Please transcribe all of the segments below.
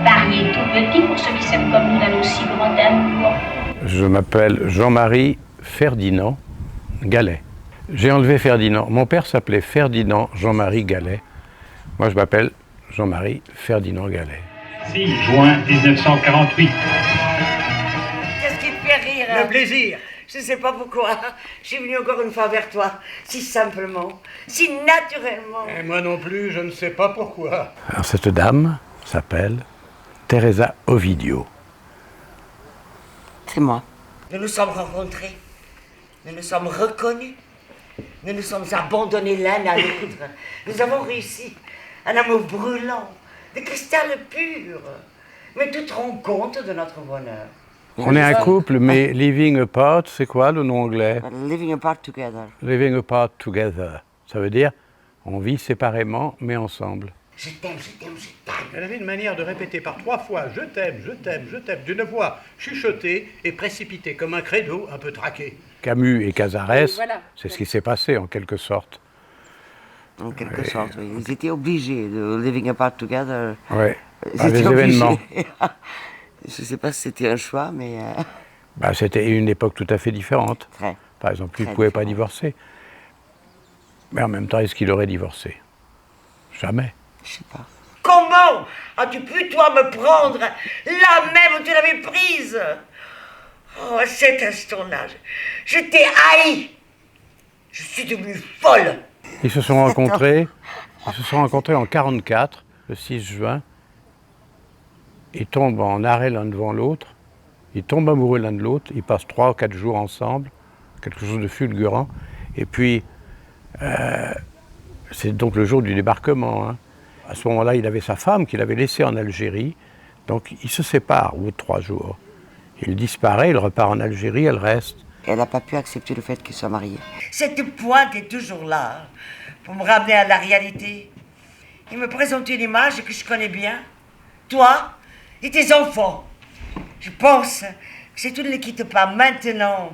Varié tout petit pour ceux qui s'aiment comme nous d'un aussi grand amour. Je m'appelle Jean-Marie Ferdinand Gallet. J'ai enlevé Ferdinand. Mon père s'appelait Ferdinand Jean-Marie Gallet. Moi, je m'appelle Jean-Marie Ferdinand Gallet. 6 juin 1948. Qu'est-ce qui te fait rire? Le plaisir. Je ne sais pas pourquoi. Je suis venue encore une fois vers toi, si simplement, si naturellement. Et moi non plus, je ne sais pas pourquoi. Alors, cette dame s'appelle Teresa Ovidio. C'est moi. Nous nous sommes rencontrés, nous nous sommes reconnus, nous nous sommes abandonnés l'un à l'autre. Nous avons réussi un amour brûlant, de cristal pur. Mais tu te rends compte de notre bonheur? On est un couple, mais living apart, c'est quoi le nom anglais? Living apart together. Living apart together. Ça veut dire on vit séparément, mais ensemble. Je t'aime, je t'aime, je t'aime. Elle avait une manière de répéter par 3 fois « je t'aime, je t'aime, je t'aime » d'une voix chuchotée et précipitée comme un credo un peu traqué. Camus et Casares, Voilà. c'est ce qui s'est passé en quelque sorte. En quelque sorte, oui. Ils étaient obligés de living apart together. Ouais. Ils Par les étaient obligés. événements. Je ne sais pas si c'était un choix, mais Bah, c'était une époque tout à fait différente. très. Par exemple, lui ne Très pouvait pas différent. divorcer. Mais en même temps, est-ce qu'il aurait divorcé? Jamais. Je sais pas. Comment as-tu pu, toi, me prendre là même où tu l'avais prise? Oh, à cet instant-là, je t'ai haï. Je suis devenue folle. Ils se sont rencontrés en 1944, le 6 juin. Ils tombent en arrêt l'un devant l'autre. Ils tombent amoureux l'un de l'autre. Ils passent 3 ou 4 jours ensemble. Quelque chose de fulgurant. Et puis, c'est donc le jour du débarquement. Hein. À ce moment-là, il avait sa femme qu'il avait laissée en Algérie. Donc, ils se séparent au bout de 3 jours. Il disparaît, il repart en Algérie, elle reste. Elle n'a pas pu accepter le fait qu'il soit marié. Cette pointe est toujours là, pour me ramener à la réalité. Il me présente une image que je connais bien. Toi et tes enfants. Je pense que si tu ne les quittes pas maintenant,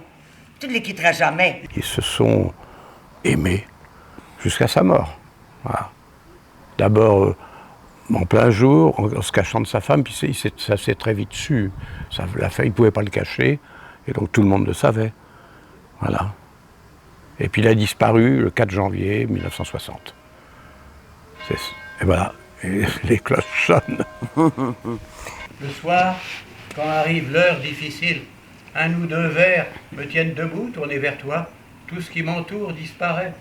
tu ne les quitteras jamais. Ils se sont aimés jusqu'à sa mort. Voilà. D'abord en plein jour, en se cachant de sa femme, puis ça s'est très vite su. La femme, il ne pouvait pas le cacher, et donc tout le monde le savait. Voilà. Et puis il a disparu le 4 janvier 1960. Et voilà, et les cloches sonnent. Le soir, quand arrive l'heure difficile, 1 ou 2 vers me tiennent debout, tournés vers toi. Tout ce qui m'entoure disparaît.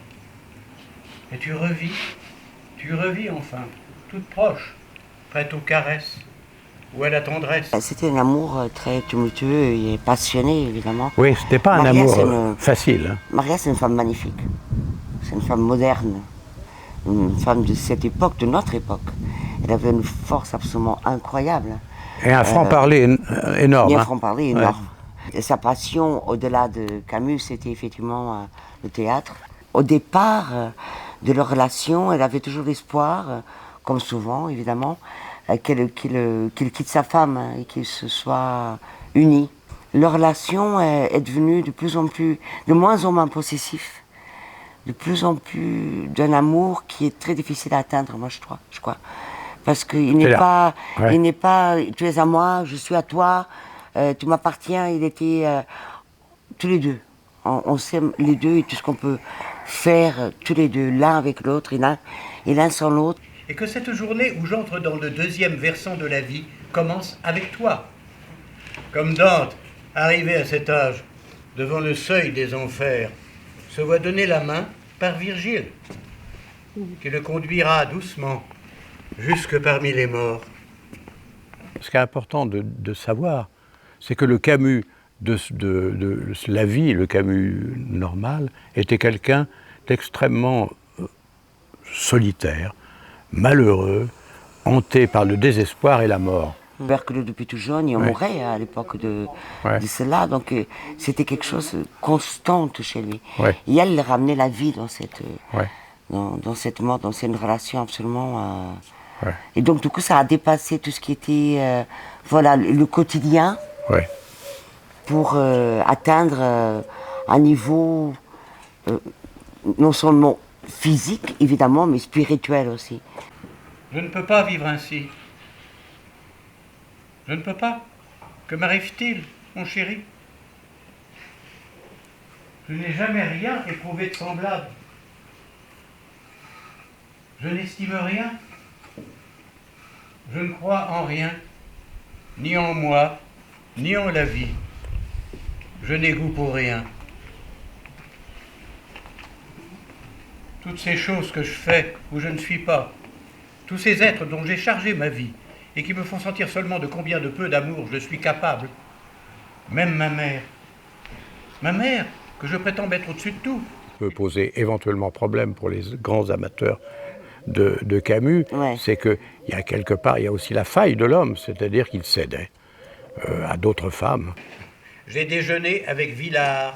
Et tu revis enfin, toute proche, prête aux caresses ou à la tendresse. C'était un amour très tumultueux et passionné, évidemment. Oui, c'était pas un Maria, amour c'est une- facile. Hein. Maria, c'est une femme magnifique. C'est une femme moderne. Une femme de cette époque, de notre époque. Elle avait une force absolument incroyable. Et un franc-parler énorme. Bien Hein. franc-parler, énorme. Et sa passion, au-delà de Camus, c'était effectivement le théâtre. Au départ de leur relation, elle avait toujours l'espoir, comme souvent évidemment, qu'il quitte sa femme et qu'ils se soient unis. Leur relation est devenue de moins en moins possessif, de plus en plus d'un amour qui est très difficile à atteindre, moi je crois. Parce qu'il n'est pas, Ouais. il n'est pas, tu es à moi, je suis à toi, tu m'appartiens. Il était tous les deux. On s'aime les deux et tout ce qu'on peut faire tous les deux, l'un avec l'autre et l'un sans l'autre. Et que cette journée où j'entre dans le 2e versant de la vie commence avec toi. Comme Dante, arrivé à cet âge, devant le seuil des enfers, se voit donner la main par Virgile, qui le conduira doucement jusque parmi les morts. Ce qui est important de savoir, c'est que le Camus de la vie, le Camus normal, était quelqu'un d'extrêmement solitaire, malheureux, hanté par le désespoir et la mort. Tuberculeux depuis tout jeune, il mourait à l'époque de cela, donc c'était quelque chose de constant chez lui. Ouais. Et elle ramenait la vie dans cette, Ouais. dans cette mort, dans une relation absolument... Ouais. Et donc du coup ça a dépassé tout ce qui était le quotidien Ouais. pour atteindre un niveau non seulement physique évidemment, mais spirituel aussi. Je ne peux pas vivre ainsi. Je ne peux pas. Que m'arrive-t-il, mon chéri? Je n'ai jamais rien éprouvé de semblable. Je n'estime rien. Je ne crois en rien, ni en moi, ni en la vie. Je n'ai goût pour rien. Toutes ces choses que je fais où je ne suis pas, tous ces êtres dont j'ai chargé ma vie et qui me font sentir seulement de combien de peu d'amour je suis capable, même ma mère, que je prétends mettre au-dessus de tout. Peut poser éventuellement problème pour les grands amateurs de Camus, Ouais. c'est qu'il y a quelque part, il y a aussi la faille de l'homme, c'est-à-dire qu'il cédait à d'autres femmes. J'ai déjeuné avec Villard.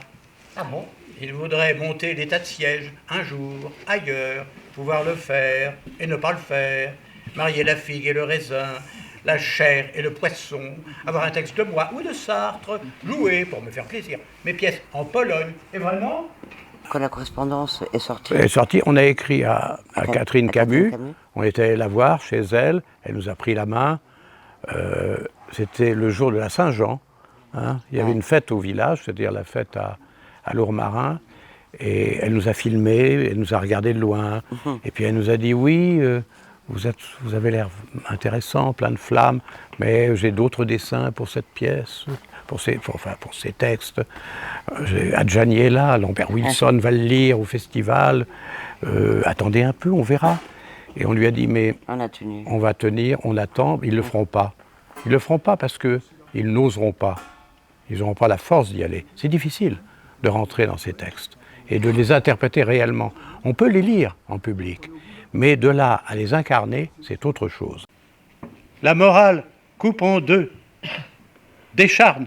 Ah bon? Il voudrait monter l'état de siège un jour, ailleurs, pouvoir le faire et ne pas le faire, marier la figue et le raisin, la chair et le poisson, avoir un texte de moi ou de Sartre, jouer pour me faire plaisir, mes pièces en Pologne. Et vraiment? Quand la correspondance est sortie. Elle est sortie, on a écrit à Catherine Camus, Camus. on était allé la voir chez elle, elle nous a pris la main, c'était le jour de la Saint-Jean, hein. Il y avait une fête au village, c'est-à-dire la fête à Lourmarin, et elle nous a filmés, elle nous a regardés de loin, et puis elle nous a dit oui, vous avez l'air intéressant, plein de flammes, mais j'ai d'autres dessins pour cette pièce, pour ces textes. Adjani est là, Lambert Wilson va le lire au festival, attendez un peu, on verra. Et on lui a dit, mais On a tenu. on va tenir, on attend, ils ne le feront pas. Ils ne le feront pas parce qu'ils n'oseront pas. Ils n'auront pas la force d'y aller. C'est difficile de rentrer dans ces textes et de les interpréter réellement. On peut les lire en public, mais de là à les incarner, c'est autre chose. La morale coupe en deux, décharne.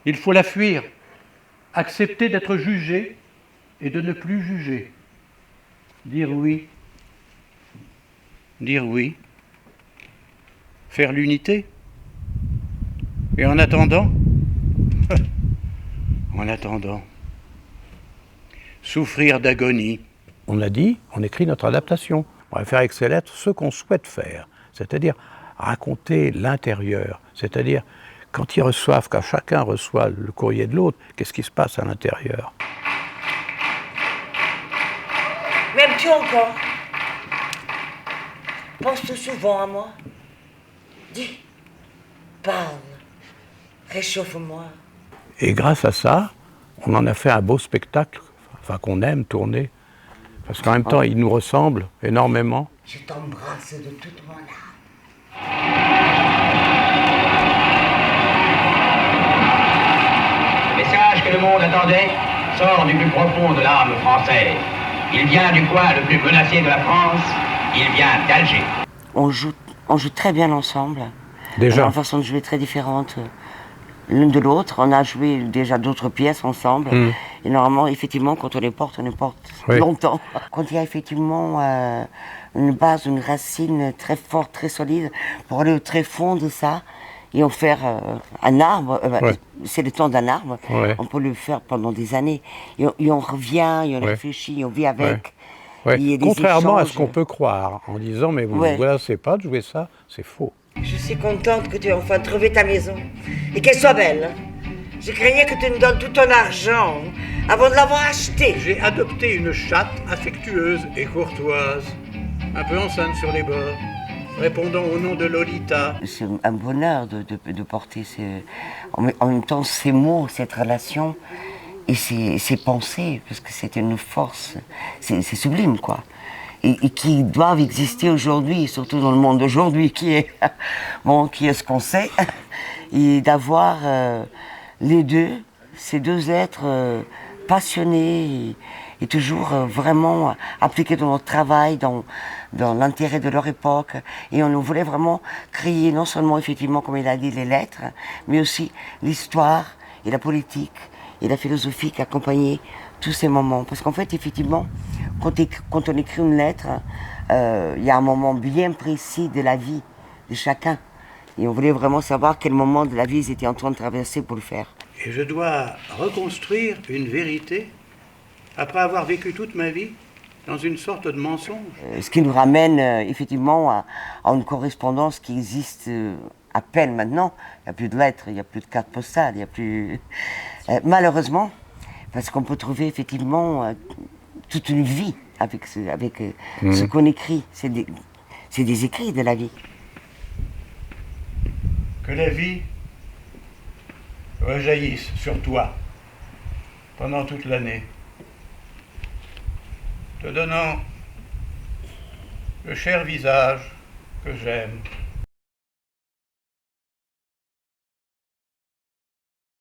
Il faut la fuir, accepter d'être jugé et de ne plus juger. Dire oui, faire l'unité. Et en attendant, souffrir d'agonie. On a dit, on écrit notre adaptation. On va faire avec ces lettres ce qu'on souhaite faire, c'est-à-dire raconter l'intérieur, c'est-à-dire quand chacun reçoit le courrier de l'autre, qu'est-ce qui se passe à l'intérieur? M'aimes-tu encore? Penses-tu souvent à moi? Dis, parle, réchauffe-moi. Et grâce à ça, on en a fait un beau spectacle, qu'on aime tourner, parce qu'en même temps, il nous ressemble énormément. Je t'embrasse de toute mon âme. Le message que le monde attendait sort du plus profond de l'âme française. Il vient du coin le plus menacé de la France, il vient d'Alger. On joue très bien ensemble. Déjà. On a une façon de jouer très différente l'une de l'autre. On a joué déjà d'autres pièces ensemble. Et normalement, effectivement, quand on les porte Oui. longtemps. Quand il y a effectivement une base, une racine très forte, très solide, pour aller au très fond de ça et en faire un arbre, Ouais. c'est le temps d'un arbre, Ouais. on peut le faire pendant des années. Et on revient, et on Ouais. réfléchit, on vit avec. Ouais. Il y a des Contrairement à échanges. ce qu'on peut croire, en disant, mais vous Ouais. ne vous lassez pas de jouer ça, c'est faux. Je suis contente que tu aies enfin trouvé ta maison et qu'elle soit belle. Je craignais que tu me donnes tout ton argent avant de l'avoir achetée. J'ai adopté une chatte affectueuse et courtoise, un peu enceinte sur les bords, répondant au nom de Lolita. C'est un bonheur de porter en même temps ces mots, cette relation et ces pensées, parce que c'est une force, c'est sublime quoi. Et qui doivent exister aujourd'hui, surtout dans le monde d'aujourd'hui qui est ce qu'on sait, et d'avoir les deux, ces deux êtres passionnés et toujours vraiment appliqués dans leur travail, dans l'intérêt de leur époque. Et on voulait vraiment créer non seulement effectivement, comme il a dit, les lettres, mais aussi l'histoire et la politique et la philosophie qui accompagnaient tous ces moments. Parce qu'en fait, effectivement, quand on écrit une lettre, il y a un moment bien précis de la vie de chacun. Et on voulait vraiment savoir quel moment de la vie ils étaient en train de traverser pour le faire. Et je dois reconstruire une vérité après avoir vécu toute ma vie dans une sorte de mensonge. Ce qui nous ramène effectivement à une correspondance qui existe À peine maintenant, il n'y a plus de lettres, il n'y a plus de cartes postales, il n'y a plus... malheureusement, parce qu'on peut trouver effectivement toute une vie avec ce qu'on écrit. C'est des écrits de la vie. Que la vie rejaillisse sur toi pendant toute l'année, te donnant le cher visage que j'aime,